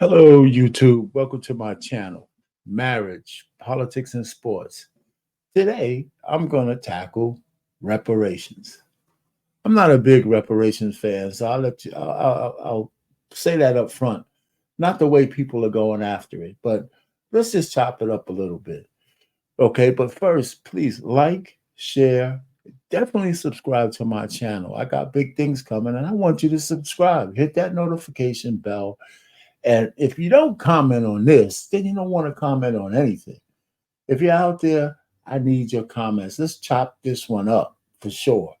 Hello, YouTube. Welcome to my channel, Marriage, Politics, and Sports. Today, I'm going to tackle reparations. I'm not a big reparations fan, so I'll say that up front. Not the way people are going after it, but let's just chop it up a little bit. Okay, but first, please like, share, definitely subscribe to my channel. I got big things coming, and I want you to subscribe. Hit that notification bell, and if you don't comment on this, then you don't want to comment on anything. If you're out there, I need your comments. Let's chop this one up for sure.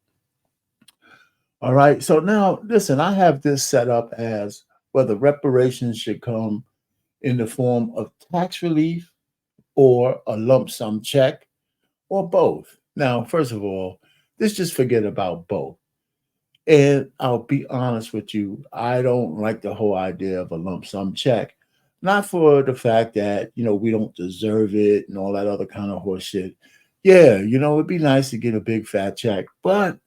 All right. So now, listen, I have this set up as whether reparations should come in the form of tax relief or a lump sum check or both. Now, first of all, let's just forget about both. And I'll be honest with you, I don't like the whole idea of a lump sum check. Not for the fact that, we don't deserve it and all that other kind of horse shit. Yeah, it'd be nice to get a big fat check, but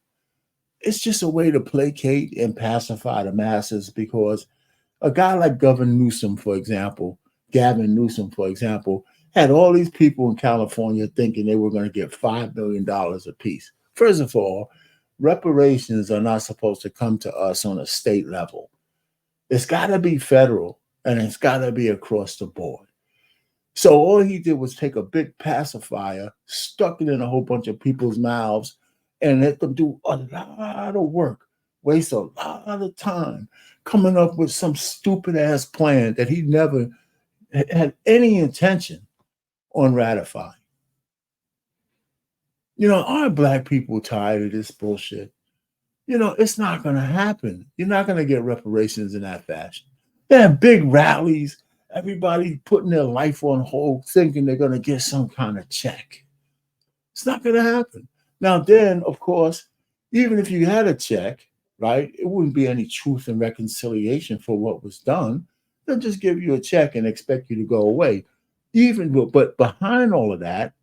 it's just a way to placate and pacify the masses because a guy like Gavin Newsom, for example, had all these people in California thinking they were going to get $5 million apiece. First of all, reparations are not supposed to come to us on a state level. It's got to be federal and it's got to be across the board. So all he did was take a big pacifier, stuck it in a whole bunch of people's mouths, and let them do a lot of work, waste a lot of time coming up with some stupid ass plan that he never had any intention on ratifying. Are black people tired of this bullshit? It's not going to happen. You're not going to get reparations in that fashion. They have big rallies, everybody putting their life on hold, thinking they're going to get some kind of check. It's not going to happen. Now, then, of course, even if you had a check, right, it wouldn't be any truth and reconciliation for what was done. They'll just give you a check and expect you to go away. But behind all of that,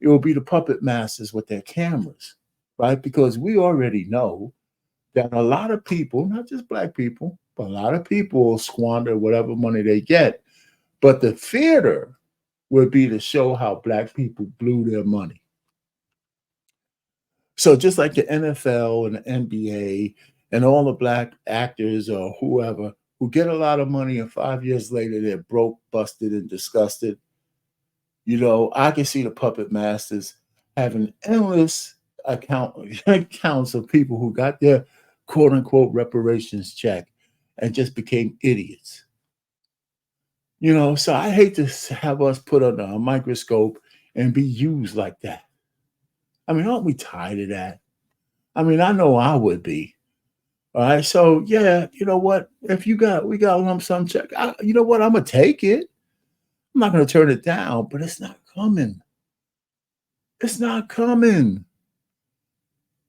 it will be the puppet masters with their cameras, right? Because we already know that a lot of people, not just black people, but a lot of people squander whatever money they get. But the theater would be to show how black people blew their money. So just like the NFL and the NBA and all the black actors or whoever who get a lot of money and 5 years later they're broke, busted, and disgusted, I can see the puppet masters having endless accounts of people who got their quote unquote reparations check and just became idiots. So I hate to have us put under a microscope and be used like that. I mean, aren't we tired of that? I mean, I know I would be. All right. So yeah, you know what? If we got a lump sum check, you know what? I'm gonna take it. I'm not gonna turn it down, but it's not coming. It's not coming.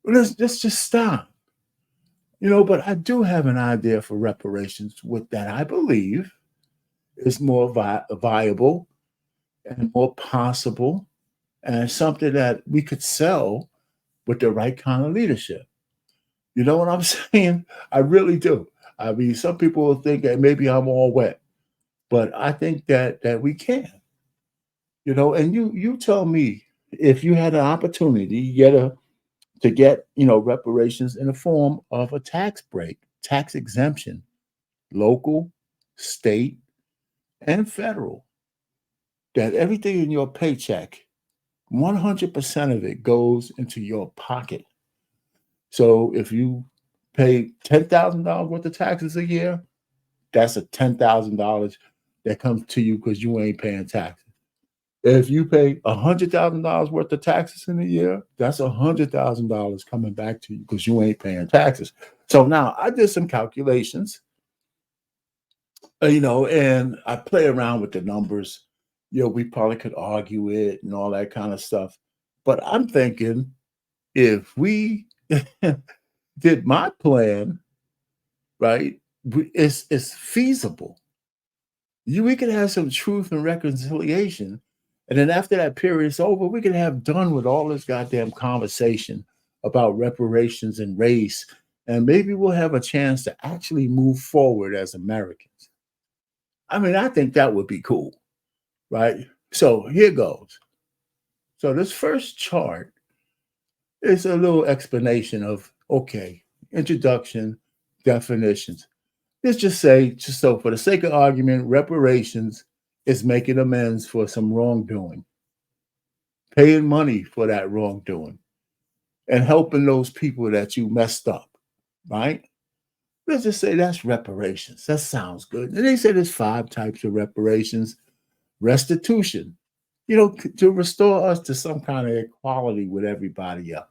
Let's just stop. But I do have an idea for reparations with that I believe is more viable and more possible and something that we could sell with the right kind of leadership. You know what I'm saying? I really do. I mean, some people will think that maybe I'm all wet, but I think that we can. And you tell me if you had an opportunity to get reparations in the form of a tax break, tax exemption, local, state, and federal, that everything in your paycheck, 100% of it goes into your pocket. So if you pay $10,000 worth of taxes a year, that's a $10,000 that comes to you because you ain't paying taxes. If you pay $100,000 worth of taxes in a year, that's $100,000 coming back to you because you ain't paying taxes. So now I did some calculations, and I play around with the numbers. We probably could argue it and all that kind of stuff. But I'm thinking if we did my plan, right, it's feasible. We could have some truth and reconciliation. And then after that period's over, we can have done with all this goddamn conversation about reparations and race. And maybe we'll have a chance to actually move forward as Americans. I mean, I think that would be cool, right? So here goes. So this first chart is a little explanation of, okay, introduction, definitions. Let's just say, just so for the sake of argument, reparations is making amends for some wrongdoing, paying money for that wrongdoing, and helping those people that you messed up, right? Let's just say that's reparations. That sounds good. And they say there's 5 types of reparations. Restitution, to restore us to some kind of equality with everybody else.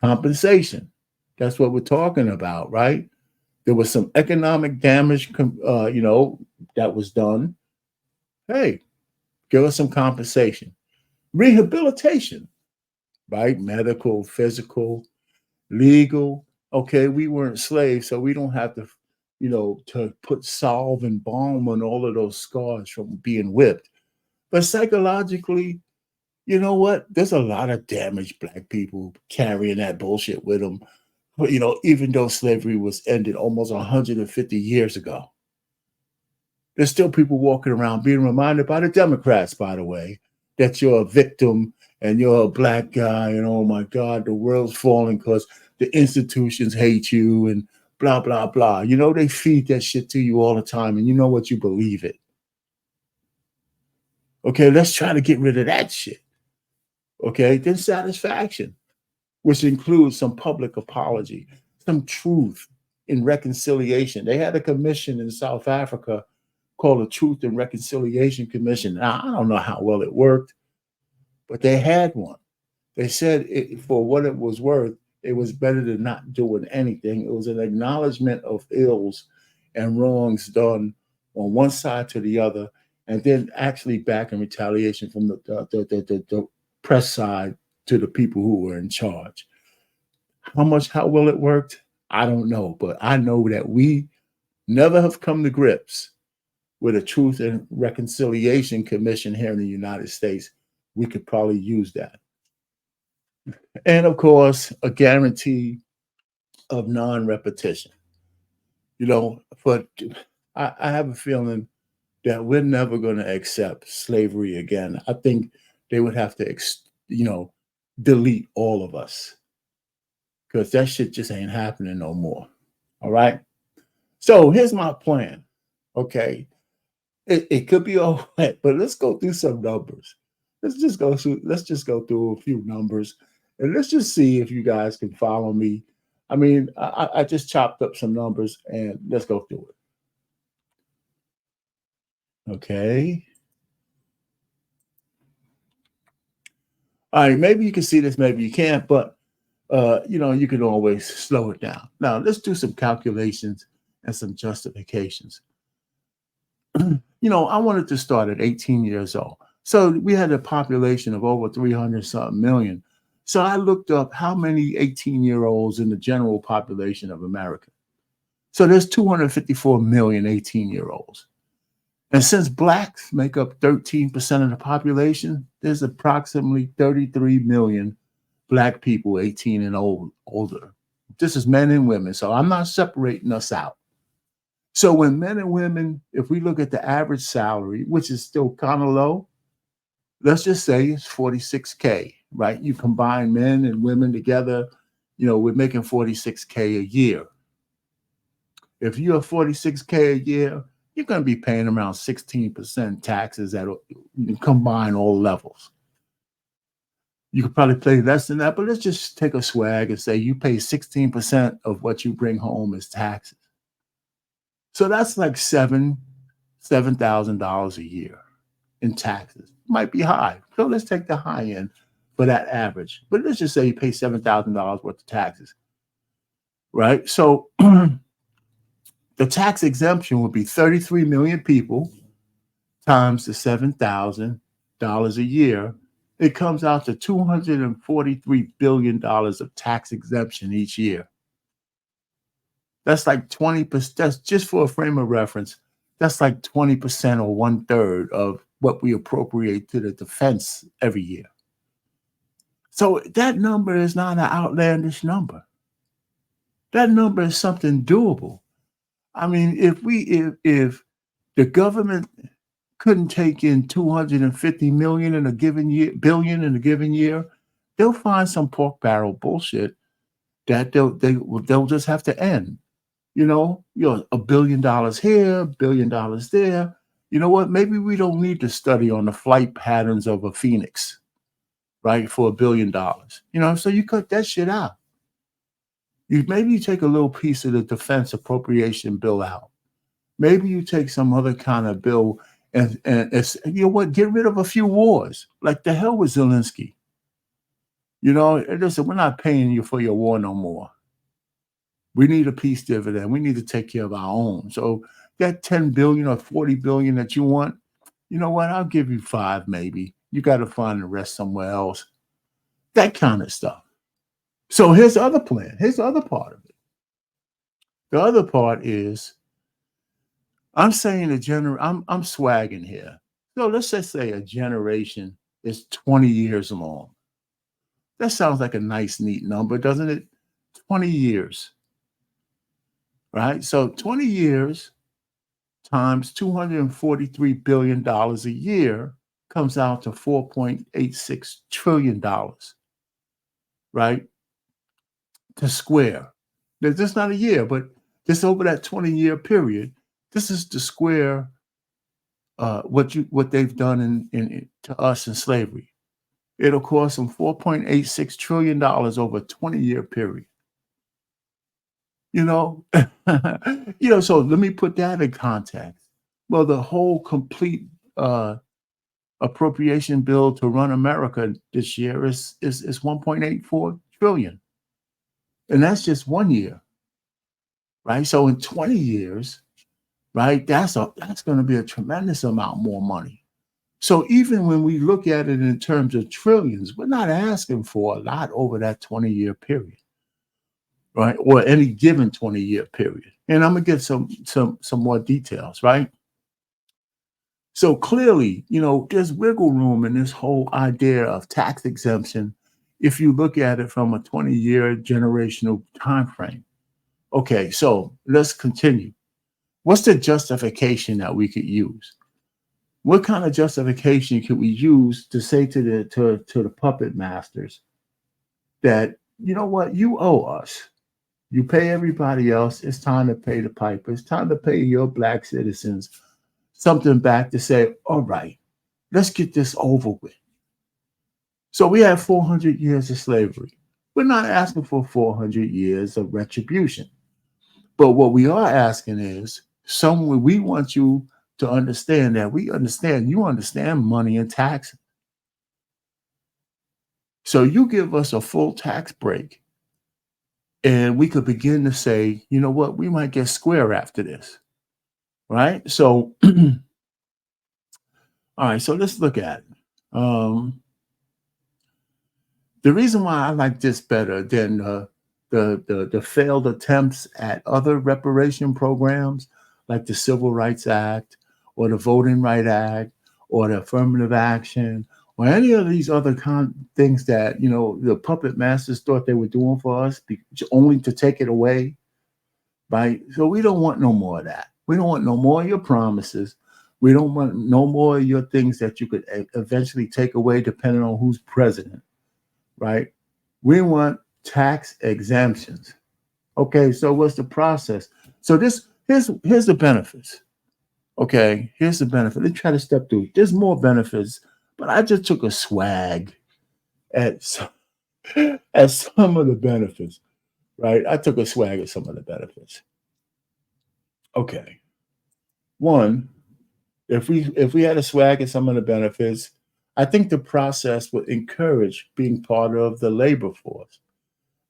Compensation, that's what we're talking about, right? There was some economic damage, that was done. Hey, give us some compensation. Rehabilitation, right? Medical, physical, legal. Okay, we weren't slaves, so we don't have to, to put salve and balm on all of those scars from being whipped. But psychologically, you know what? There's a lot of damaged black people carrying that bullshit with them. But, even though slavery was ended almost 150 years ago, there's still people walking around being reminded by the Democrats, by the way, that you're a victim and you're a black guy, and oh my God, the world's falling because the institutions hate you and blah, blah, blah. They feed that shit to you all the time, and you know what? You believe it. Okay, let's try to get rid of that shit. Okay, then satisfaction, which includes some public apology, some truth in reconciliation. They had a commission in South Africa called the Truth and Reconciliation Commission. Now, I don't know how well it worked, but they had one. They said for what it was worth, it was better than not doing anything. It was an acknowledgement of ills and wrongs done on one side to the other, and then actually back in retaliation from the press side to the people who were in charge. How well it worked, I don't know, but I know that we never have come to grips with a Truth and Reconciliation Commission here in the United States. We could probably use that. And of course, a guarantee of non-repetition. But I have a feeling that we're never going to accept slavery again. I think they would have to, delete all of us, because that shit just ain't happening no more. All right. So here's my plan. Okay. It could be all right, but let's go through some numbers. Let's just go through a few numbers, and let's just see if you guys can follow me. I mean, I just chopped up some numbers, and let's go through it. Okay. All right. Maybe you can see this, maybe you can't, but you can always slow it down. Now, let's do some calculations and some justifications. I wanted to start at 18 years old. So we had a population of over 300 something million. So I looked up how many 18-year-olds in the general population of America. So there's 254 million 18-year-olds. And since blacks make up 13% of the population, there's approximately 33 million black people 18 and older. This is men and women. So I'm not separating us out. So when men and women, if we look at the average salary, which is still kind of low, let's just say it's 46K, right? You combine men and women together, we're making 46K a year. If you're 46K a year, you're going to be paying around 16% taxes that combine all levels. You could probably pay less than that, but let's just take a swag and say you pay 16% of what you bring home as taxes. So that's like $7,000 a year in taxes. Might be high. So let's take the high end for that average. But let's just say you pay $7,000 worth of taxes, right? So the tax exemption would be 33 million people times the $7,000 a year. It comes out to $243 billion of tax exemption each year. That's like 20%. That's just for a frame of reference. That's like 20% or 1/3 of what we appropriate to the defense every year. So that number is not an outlandish number. That number is something doable. I mean, if The government couldn't take in 250 million in a given year, billion in a given year. They'll find some pork barrel bullshit that they'll just have to end. $1 billion here, $1 billion there. You know what? Maybe we don't need to study on the flight patterns of a phoenix, right, for $1 billion. So you cut that shit out. Maybe you take a little piece of the defense appropriation bill out. Maybe you take some other kind of bill and it's, get rid of a few wars. Like the hell with Zelensky. Listen, we're not paying you for your war no more. We need a peace dividend. We need to take care of our own. So that 10 billion or 40 billion that you want, you know what? I'll give you 5 maybe. You got to find the rest somewhere else. That kind of stuff. So here's the other plan. Here's the other part of it. The other part is I'm saying I'm swagging here. So let's just say a generation is 20 years long. That sounds like a nice, neat number, doesn't it? 20 years, right? So 20 years times $243 billion a year comes out to $4.86 trillion, right? To square. This is not a year, but just over that 20-year period, this is to square what they've done to us in slavery. It'll cost them $4.86 trillion over a 20-year period. So let me put that in context. Well, the whole complete appropriation bill to run America this year is 1.84 trillion. And that's just 1 year, right? So in 20 years, right, that's going to be a tremendous amount more money. So even when we look at it in terms of trillions, we're not asking for a lot over that 20-year period, right? Or any given 20-year period. And I'm gonna get some more details, right? So clearly, there's wiggle room in this whole idea of tax exemption if you look at it from a 20-year generational time frame. Okay, so let's continue. What's the justification that we could use? What kind of justification could we use to say to the puppet masters that, you know what, you owe us? You pay everybody else. It's time to pay the piper. It's time to pay your Black citizens something back to say, all right, let's get this over with. So we have 400 years of slavery. We're not asking for 400 years of retribution. But what we are asking is, we want you to understand that you understand money and tax. So you give us a full tax break and we could begin to say, you know what, we might get square after this, right? So, all right, so let's look at it. The reason why I like this better than the failed attempts at other reparation programs like the Civil Rights Act or the Voting Rights Act or the affirmative action or any of these other things that, the puppet masters thought they were doing for us only to take it away, right? So we don't want no more of that. We don't want no more of your promises. We don't want no more of your things that you could eventually take away depending on who's president, right? We want tax exemptions. Okay, so what's the process? So here's the benefits. Okay, here's the benefit. Let's try to step through. There's more benefits, but I just took a swag at some of the benefits, right? I took a swag at some of the benefits. Okay. One, if we had a swag at some of the benefits, I think the process would encourage being part of the labor force,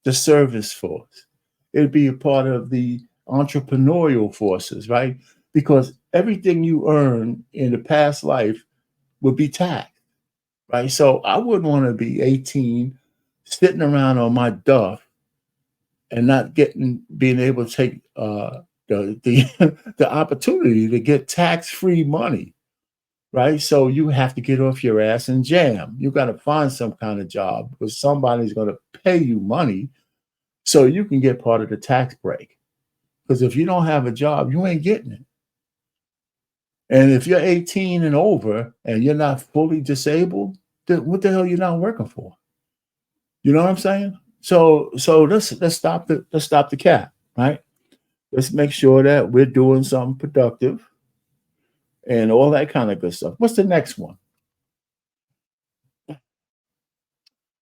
the service force. It'd be a part of the entrepreneurial forces, right? Because everything you earn in the past life would be taxed, right? So I wouldn't want to be 18, sitting around on my duff and not being able to take the the opportunity to get tax-free money, right? So you have to get off your ass and jam. You got to find some kind of job because somebody's going to pay you money so you can get part of the tax break. Because if you don't have a job, you ain't getting it. And if you're 18 and over and you're not fully disabled, then what the hell you not working for? You know what I'm saying? So let's stop the cap, right? Let's make sure that we're doing something productive and all that kind of good stuff. What's the next one?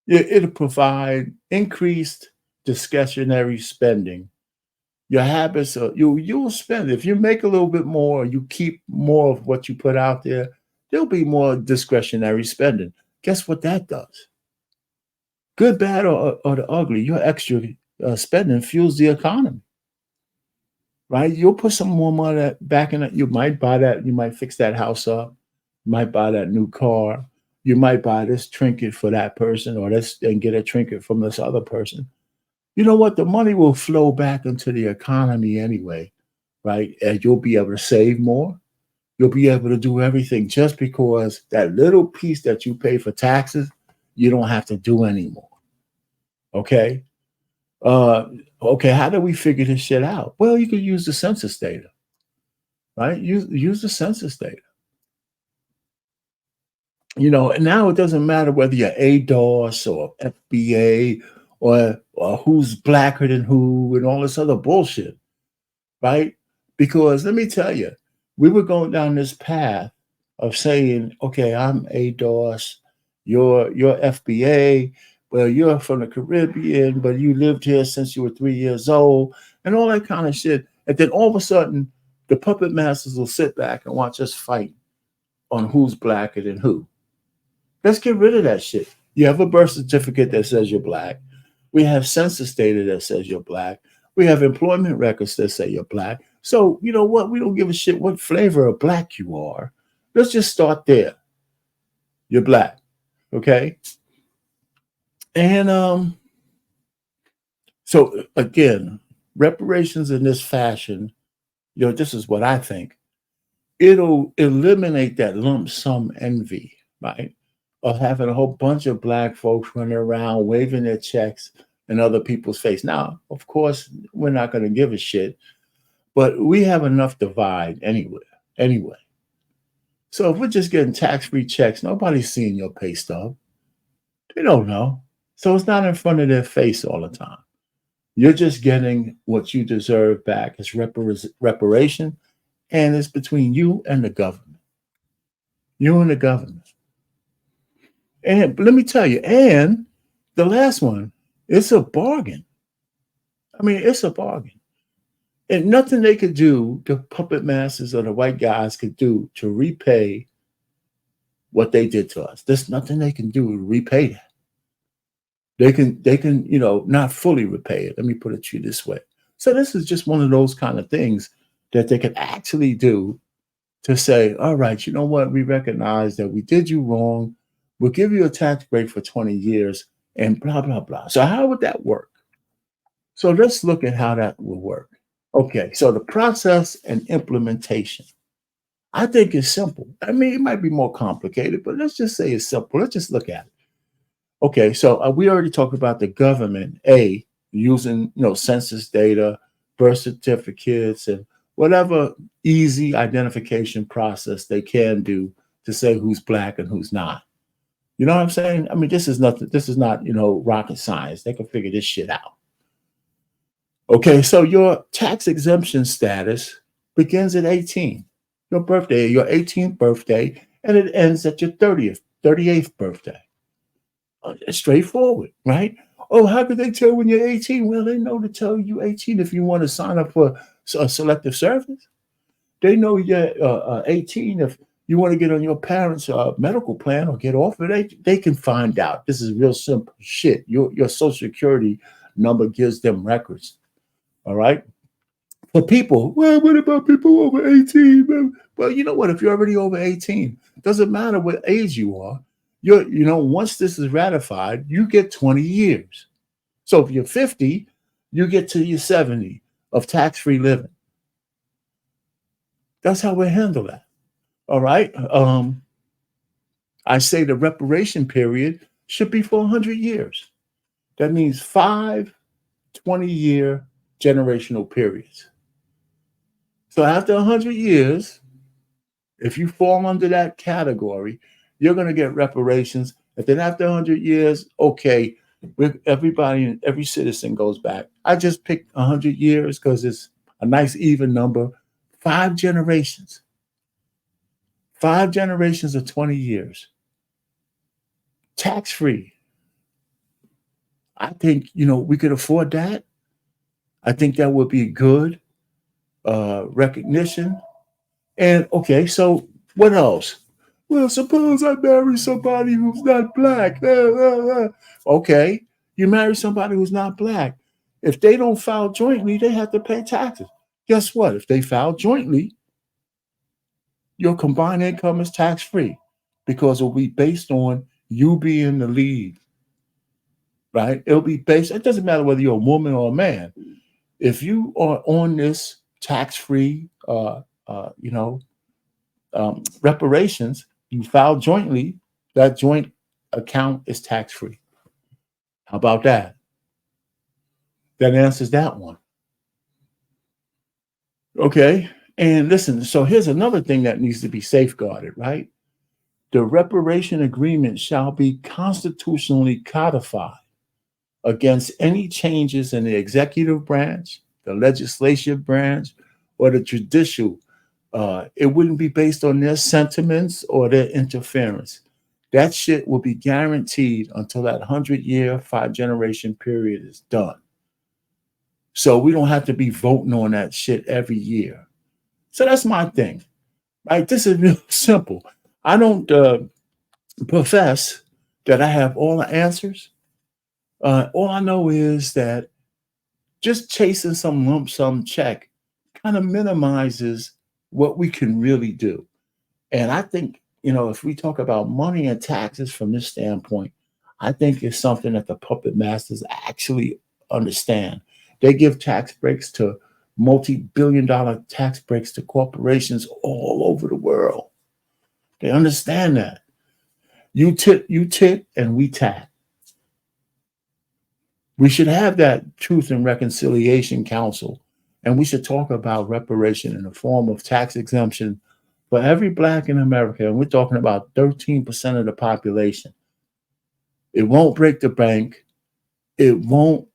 It'll provide increased discretionary spending. Your habits are you'll spend if you make a little bit more, you keep more of what you put out there. There'll be more discretionary spending. Guess what that does? Good, bad, or the ugly. Your extra spending fuels the economy, right? You'll put some more money back in it. You might buy that. You might fix that house up. You might buy that new car. You might buy this trinket for that person, or this and get a trinket from this other person. You know what? The money will flow back into the economy anyway, right? And you'll be able to save more. You'll be able to do everything just because that little piece that you pay for taxes, you don't have to do anymore. Okay. Uh, okay. How do we figure this shit out? Well, you could use the census data, right? Use the census data. And now it doesn't matter whether you're ADOS or FBA or who's blacker than who and all this other bullshit, right? Because let me tell you, we were going down this path of saying, okay, I'm ADOS, you're FBA, well, you're from the Caribbean, but you lived here since you were 3 years old, and all that kind of shit. And then all of a sudden, the puppet masters will sit back and watch us fight on who's blacker than who. Let's get rid of that shit. You have a birth certificate that says you're black. We have census data that says you're black. We have employment records that say you're black. So, you know what? We don't give a shit what flavor of black you are. Let's just start there. You're black. Okay. And so again, reparations in this fashion, this is what I think. It'll eliminate that lump sum envy, right? Of having a whole bunch of black folks running around waving their checks in other people's face. Now, of course, we're not going to give a shit, but we have enough divide anyway. So if we're just getting tax-free checks, nobody's seeing your pay stub. They don't know. So it's not in front of their face all the time. You're just getting what you deserve back as reparation, and it's between you and the government. You and the government. And let me tell you, and the last one, it's a bargain. I mean, it's a bargain. And nothing they could do, the puppet masters or the white guys could do to repay what they did to us. There's nothing they can do to repay that. They can, not fully repay it. Let me put it to you this way. So this is just one of those kind of things that they can actually do to say, all right, you know what? We recognize that we did you wrong. We'll give you a tax break for 20 years and blah, blah, blah. So how would that work? So let's look at how that will work. Okay, so the process and implementation. I think it's simple. I mean, it might be more complicated, but let's just say it's simple. Let's just look at it. Okay, so we already talked about the government, using, census data, birth certificates, and whatever easy identification process they can do to say who's black and who's not. You know what I'm saying? I mean, this is nothing. This is not, rocket science. They can figure this shit out. Okay, so your tax exemption status begins at 18, your 18th birthday, and it ends at your 38th birthday. It's straightforward, right? Oh, how could they tell when you're 18? Well, they know to tell you 18 if you want to sign up for a selective service. They know you're 18 if you want to get on your parents' medical plan or get off of it. They can find out. This is real simple shit. Your social security number gives them records. All right. For people, well, what about people over 18? Man? Well, you know what? If you're already over 18, doesn't matter what age you are. Once this is ratified, you get 20 years. So if you're 50, you get to your 70 of tax-free living. That's how we handle that. All right. I say the reparation period should be for 100 years. That means 5 20-year generational periods. So after 100 years, If you fall under that category, you're going to get reparations. And then after 100 years, okay, everybody, every citizen goes back. I just picked 100 years because it's a nice even number. 5 generations. 5 generations of 20 years. Tax free. I think, we could afford that. I think that would be good recognition. And okay, so what else? Well, suppose I marry somebody who's not black. Okay, you marry somebody who's not black. If they don't file jointly, they have to pay taxes. Guess what? If they file jointly, your combined income is tax free because it'll be based on you being the lead, right? It'll be based, it doesn't matter whether you're a woman or a man. If you are on this tax free, reparations, you file jointly, that joint account is tax free. How about that? That answers that one. Okay. And listen, so here's another thing that needs to be safeguarded, right? The reparation agreement shall be constitutionally codified against any changes in the executive branch, the legislative branch, or the judicial. It wouldn't be based on their sentiments or their interference. That shit will be guaranteed until that 100-year, 5 generation period is done. So we don't have to be voting on that shit every year. So that's my thing, right? This is real simple. I don't profess that I have all the answers. All I know is that just chasing some lump sum check kind of minimizes what we can really do. And I think, if we talk about money and taxes from this standpoint, I think it's something that the puppet masters actually understand. They give tax breaks to multi-billion-dollar tax breaks to corporations all over the world. They understand that. You tit, and we tat. We should have that Truth and Reconciliation Council, and we should talk about reparation in the form of tax exemption for every Black in America. And we're talking about 13% of the population. It won't break the bank. It won't,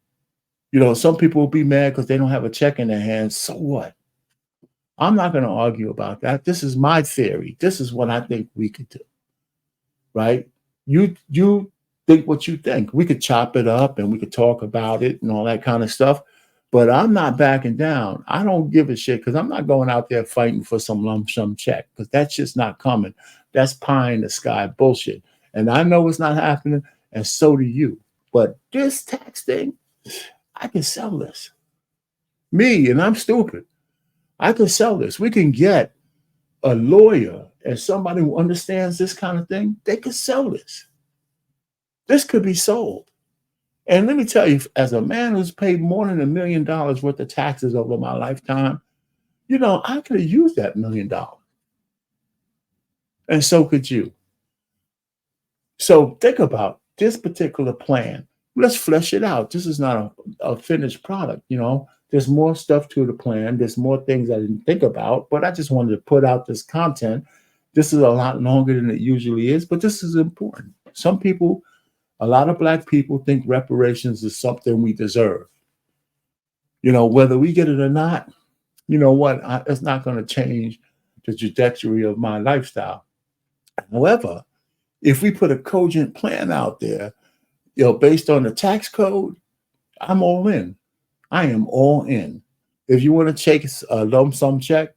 some people will be mad because they don't have a check in their hands. So what? I'm not going to argue about that. This is my theory. This is what I think we could do, right? You think what you think. We could chop it up and we could talk about it and all that kind of stuff. But I'm not backing down. I don't give a shit because I'm not going out there fighting for some lump sum check because that's just not coming. That's pie in the sky bullshit. And I know it's not happening, and so do you. But this tax thing, I can sell this. Me, and I'm stupid. I can sell this. We can get a lawyer and somebody who understands this kind of thing. They could sell this. This could be sold. And let me tell you, as a man who's paid more than $1 million worth of taxes over my lifetime, I could have used that $1 million. And so could you. So think about this particular plan. Let's flesh it out. This is not a finished product. There's more stuff to the plan. There's more things I didn't think about, but I just wanted to put out this content. This is a lot longer than it usually is, but this is important. Some people, a lot of Black people think reparations is something we deserve. Whether we get it or not, it's not going to change the trajectory of my lifestyle. However, if we put a cogent plan out there, based on the tax code, I'm all in. I am all in. If you want to take a lump sum check,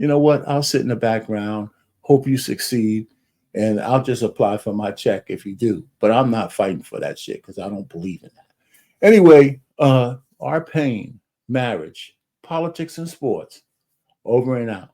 I'll sit in the background, hope you succeed, and I'll just apply for my check if you do. But I'm not fighting for that shit because I don't believe in that. Anyway, our pain, marriage, politics, and sports, over and out.